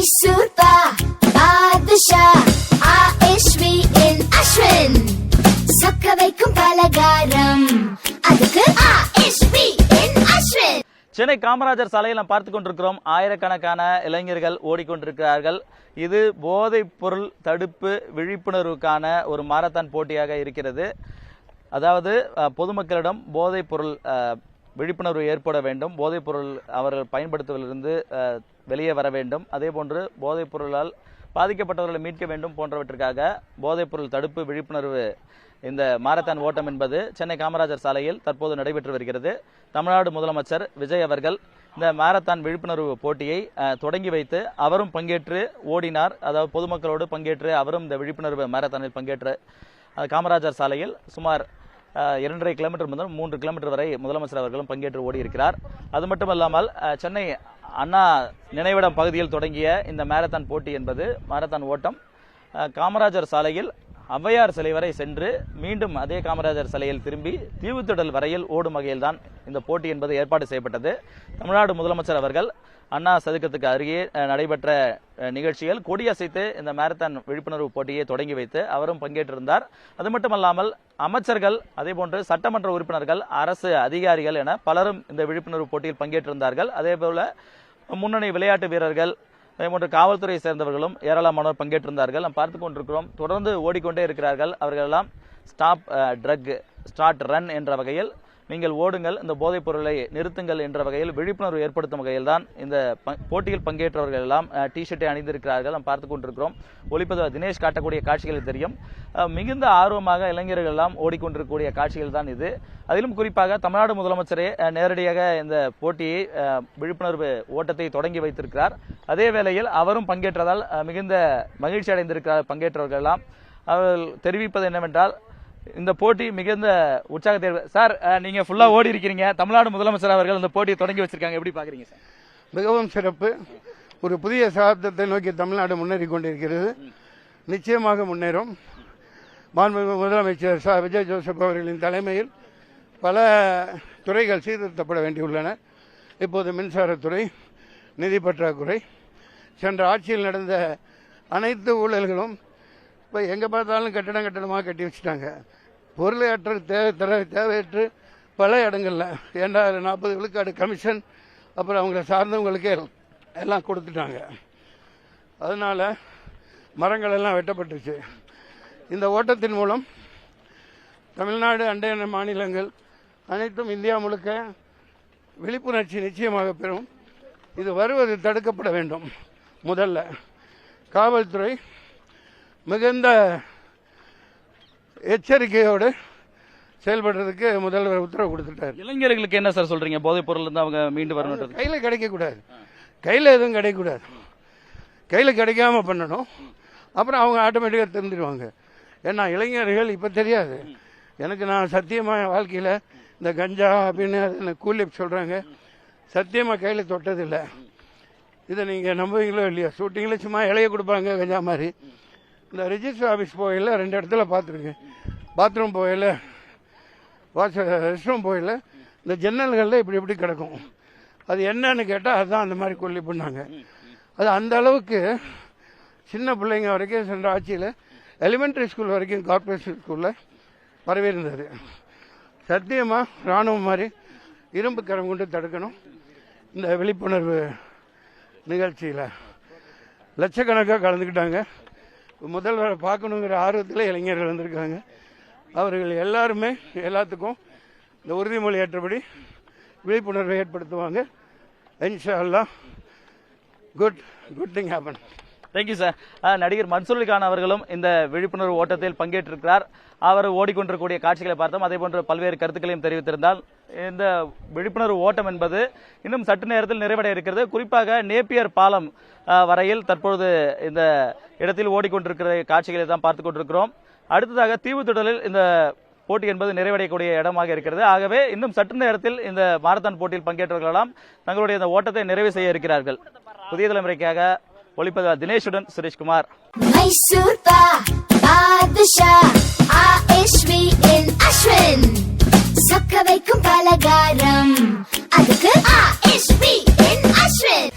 மைசூர் பா பாதுஷா ஆஷ்வி இன் அஸ்வின் சொக்க வைக்கும் பலகாரம் அதுக்கு ஆஷ்வி இன் அஸ்வின். சென்னை காமராஜர் சாலையில் நாம் பார்த்து கொண்டிருக்கிறோம். ஆயிரக்கணக்கான இளைஞர்கள் ஓடிக்கொண்டிருக்கிறார்கள். இது போதைப் பொருள் தடுப்பு விழிப்புணர்வுக்கான ஒரு மாரத்தான் போட்டியாக இருக்கிறது. அதாவது பொதுமக்களிடம் போதைப் பொருள் விழிப்புணர்வு ஏற்பட வேண்டும், போதைப் பொருள் அவர்கள் பயன்படுத்துவதிலிருந்து வெளியே வர வேண்டும், அதே போன்று போதைப் பொருளால் பாதிக்கப்பட்டவர்களை மீட்க வேண்டும் போன்றவற்றிற்காக போதைப் பொருள் தடுப்பு விழிப்புணர்வு இந்த மாரத்தான் ஓட்டம் என்பது சென்னை காமராஜர் சாலையில் தற்போது நடைபெற்று வருகிறது. தமிழ்நாடு முதலமைச்சர் விஜய் அவர்கள் இந்த மாரத்தான் விழிப்புணர்வு போட்டியை தொடங்கி வைத்து அவரும் பங்கேற்று ஓடினார். அதாவது பொதுமக்களோடு பங்கேற்று அவரும் இந்த விழிப்புணர்வு மாரத்தானில் பங்கேற்று காமராஜர் சாலையில் சுமார் 2.5 கிலோமீட்டர் முதல் 3 கிலோமீட்டர் வரை முதலமைச்சர் அவர்களும் பங்கேற்று ஓடி இருக்கிறார். அது மட்டுமல்லாமல் சென்னை அண்ணா நினைவிடம் பகுதியில் தொடங்கிய இந்த மாரத்தான் போட்டி என்பது மாரத்தான் ஓட்டம் காமராஜர் சாலையில் ஔவையார் சிலை வரை சென்று மீண்டும் அதே காமராஜர் சிலையில் திரும்பி தீவுத்திடல் வரையில் ஓடும் வகையில் தான் இந்த போட்டி என்பது ஏற்பாடு செய்யப்பட்டது. தமிழ்நாடு முதலமைச்சர் அவர்கள் அண்ணா சதுக்கத்துக்கு அருகே நடைபெற்ற நிகழ்ச்சியில் கொடியசைத்து இந்த மாரத்தான் விழிப்புணர்வு போட்டியை தொடங்கி வைத்து அவரும் பங்கேற்றிருந்தார். அது மட்டுமல்லாமல் அமைச்சர்கள், அதேபோன்று சட்டமன்ற உறுப்பினர்கள், அரசு அதிகாரிகள் என பலரும் இந்த விழிப்புணர்வு போட்டியில் பங்கேற்றிருந்தார்கள். அதேபோல முன்னணி விளையாட்டு வீரர்கள், அதேபோன்று காவல்துறையை சேர்ந்தவர்களும் ஏராளமானோர் பங்கேற்றிருந்தார்கள். நாம் பார்த்து கொண்டிருக்கிறோம். தொடர்ந்து ஓடிக்கொண்டே இருக்கிறார்கள். அவர்களெல்லாம் ஸ்டாப் ட்ரக் ஸ்டார்ட் ரன் என்ற வகையில் நீங்கள் ஓடுங்கள், இந்த போதைப் பொருளை நிறுத்துங்கள் என்ற வகையில் விழிப்புணர்வு ஏற்படுத்தும் வகையில் தான் இந்த போட்டியில் பங்கேற்றவர்கள் எல்லாம் டிஷர்ட்டை அணிந்திருக்கிறார்கள். நாம் பார்த்து கொண்டிருக்கிறோம். ஒளிப்பதிவு தினேஷ் காட்டக்கூடிய காட்சிகள் தெரியும். மிகுந்த ஆர்வமாக இளைஞர்கள் எல்லாம் ஓடிக்கொண்டிருக்கக்கூடிய காட்சிகள் தான் இது. அதிலும் குறிப்பாக தமிழ்நாடு முதலமைச்சரே நேரடியாக இந்த போட்டியை விழிப்புணர்வு ஓட்டத்தை தொடங்கி வைத்திருக்கிறார். அதே வேளையில் அவரும் பங்கேற்றதால் மிகுந்த மகிழ்ச்சி அடைந்திருக்கிறார். பங்கேற்றவர்கள் எல்லாம் அவர்கள் தெரிவிப்பது என்னவென்றால் இந்த போட்டி மிகுந்த உற்சாகத்தை. சார், நீங்க ஃபுல்லா ஓடி இருக்கிறீங்க. தமிழ்நாடு முதலமைச்சர் அவர்கள் இந்த போட்டியை தொடங்கி வச்சிருக்காங்க, எப்படி பாக்குறீங்க சார்? மிகவும் சிறப்பு. ஒரு புதிய சகாப்தத்தை நோக்கி தமிழ்நாடு முன்னேறி கொண்டிருக்கிறது. நிச்சயமாக முன்னேறும். மாண்புமிகு முதலமைச்சர் விஜய் ஜோசப் அவர்களின் தலைமையில் பல துறைகள் சீர்திருத்தப்பட வேண்டியுள்ளன. இப்போது மின்சாரத்துறை, நிதி பற்றாக்குறை, சென்ற ஆட்சியில் நடந்த அனைத்து ஊழல்களும் இப்போ எங்கே பார்த்தாலும் கட்டடமாக கட்டி வச்சுட்டாங்க. பொருளையற்ற தேவையற்று பல இடங்களில் ஏண்டா 40 விழுக்காடு கமிஷன் அப்புறம் அவங்கள சார்ந்தவங்களுக்கே எல்லாம் கொடுத்துட்டாங்க. அதனால் மரங்கள் எல்லாம் வெட்டப்பட்டுச்சு. இந்த ஓட்டத்தின் மூலம் தமிழ்நாடு, அண்டைய மாநிலங்கள் அனைத்தும் இந்தியா முழுக்க விழிப்புணர்ச்சி நிச்சயமாக பெறும். இது வருவது தடுக்கப்பட வேண்டும். முதல்ல காவல்துறை மிகுந்த எச்சரிக்கையோடு செயல்படுறதுக்கு முதல்வர் உத்தரவு கொடுத்துட்டார். இளைஞர்களுக்கு என்ன சார் சொல்றீங்க? போதைப் பொருள் இருந்து அவங்க மீண்டு வரணும். கையில் கிடைக்கக்கூடாது, கையில் எதுவும் கிடைக்கக்கூடாது, கையில் கிடைக்காம பண்ணணும். அப்புறம் அவங்க ஆட்டோமேட்டிக்காக தெரிஞ்சிடுவாங்க. ஏன்னா இளைஞர்கள் இப்போ தெரியாது. நான் சத்தியமாக வாழ்க்கையில் இந்த கஞ்சா அப்படின்னு கூலிப் சொல்கிறாங்க, சத்தியமாக கையில் தொட்டதில்லை. இதை நீங்கள் நம்புவீங்களோ இல்லையா? ஷூட்டிங்கில் சும்மா இலைய கொடுப்பாங்க கஞ்சா மாதிரி. இந்த ரிஜிஸ்டர் ஆஃபீஸ் போகையில் 2 இடத்துல பார்த்துருக்கேன். பாத்ரூம் போகையில், ரெஸ்ட் ரூம் போகையில் இந்த ஜன்னல்களில் இப்படி கிடக்கும். அது என்னன்னு கேட்டால் அதுதான் அந்த மாதிரி கொல்லி பண்ணாங்க. அது அந்த அளவுக்கு சின்ன பிள்ளைங்க வரைக்கும் சென்ற ஆட்சியில் எலிமெண்ட்ரி ஸ்கூல் வரைக்கும் கார்பரேஷன் ஸ்கூலில் பரவி இருந்தது. சத்தியமாக இராணுவம் மாதிரி இரும்பு கரம் கொண்டு தடுக்கணும். இந்த விழிப்புணர்வு நிகழ்ச்சியில் லட்சக்கணக்காக கலந்துக்கிட்டாங்க. முதல்வரை பார்க்கணுங்கிற ஆர்வத்தில் இளைஞர்கள் வந்திருக்காங்க. அவர்கள் எல்லாருமே எல்லாத்துக்கும் இந்த உறுதிமொழி ஏற்றபடி விழிப்புணர்வை ஏற்படுத்துவாங்க. இன்ஷா அல்லாஹ் good thing happen. Thank you sir. நடிகர் மன்சூர் அலி கான் அவர்களும் இந்த விழிப்புணர்வு ஓட்டத்தில் பங்கேற்றிருக்கிறார். அவர் ஓடிக்கொண்டிருக்கக்கூடிய காட்சிகளை பார்த்தோம். அதே போன்று பல்வேறு கருத்துக்களையும் தெரிவித்திருந்தால் இந்த விழிப்புணர்வு ஓட்டம் என்பது இன்னும் சற்று நேரத்தில் நிறைவடைய இருக்கிறது. குறிப்பாக நேப்பியர் பாலம் வரையில் தற்பொழுது இந்த இடத்தில் ஓடிக்கொண்டிருக்கிற காட்சிகளை தான் பார்த்துக் கொண்டிருக்கிறோம். அடுத்ததாக தீவுத்திடலில் இந்த போட்டி என்பது நிறைவடையக்கூடிய இடமாக இருக்கிறது. ஆகவே இன்னும் சற்று நேரத்தில் இந்த மாரத்தான் போட்டியில் பங்கேற்றவர்களெல்லாம் தங்களுடைய இந்த ஓட்டத்தை நிறைவு செய்ய இருக்கிறார்கள். புதிய தலைமுறைக்காக ஒளிப்பதிவு தினேஷுடன் சுரேஷ்குமார். மைசூர் பா பாதுஷா ஆஷ்வி இன் அஸ்வின் சொக்க வைக்கும் பலகாரம் அதுக்கு ஆஷ்வி இன் அஸ்வின்.